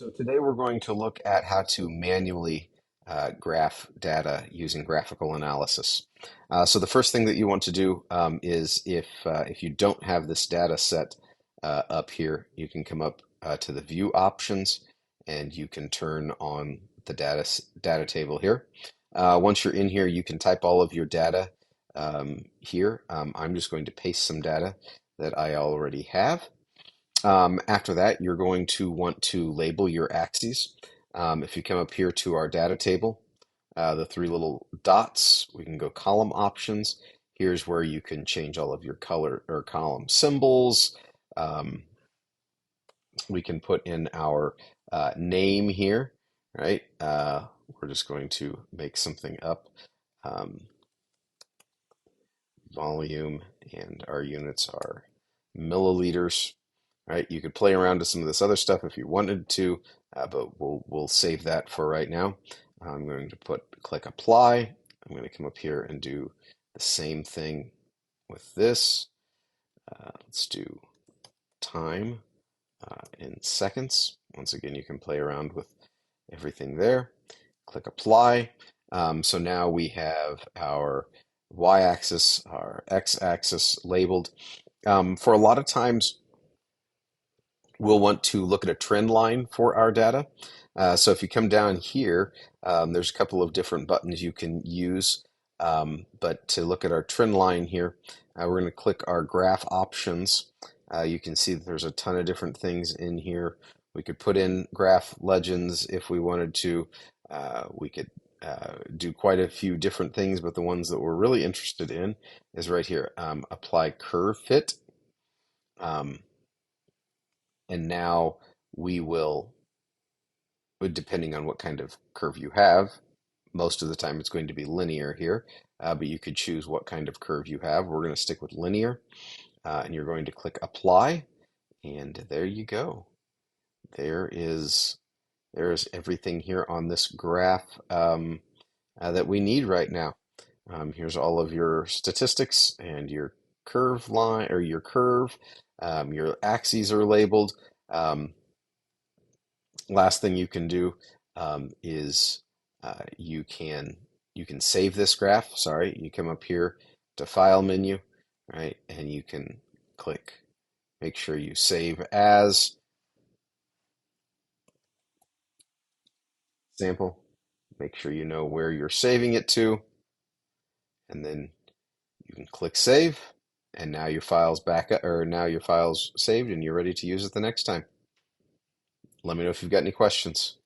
So today we're going to look at how to manually graph data using graphical analysis. So the first thing that you want to do is if you don't have this data set up here, you can come up to the view options and you can turn on the data table here. Once you're in here, you can type all of your data here. I'm just going to paste some data that I already have. After that, you're going to want to label your axes. If you come up here to our data table, the three little dots, we can go column options. Here's where you can change all of your color or column symbols. Um, we can put in our name here, right? We're just going to make something up. Um, Volume, and our units are milliliters. Right, you could play around with some of this other stuff if you wanted to, but we'll save that for right now. I'm going to click apply. I'm going to come up here and do the same thing with this. Let's do time in seconds. Once again, you can play around with everything there. Click apply. So now we have our y-axis, our x-axis labeled. For a lot of times, we'll want to look at a trend line for our data. So if you come down here, there's a couple of different buttons you can use. But to look at our trend line here, we're going to click our graph options. You can see that there's a ton of different things in here. We could put in graph legends if we wanted to. We could do quite a few different things, but the ones that we're really interested in is right here, apply curve fit. And now we will, depending on what kind of curve you have, most of the time it's going to be linear here, but you could choose what kind of curve you have. We're going to stick with linear, and you're going to click apply, and there you go. There's everything here on this graph that we need right now. Here's all of your statistics and your curve line or your curve. Your axes are labeled. Last thing you can do is you can save this graph. Sorry, you come up here to File menu, right, and you can click. Make sure you save as sample. Make sure you know where you're saving it to, and then you can click save. And now your file's back up, or now your file's saved, and you're ready to use it the next time. Let me know if you've got any questions.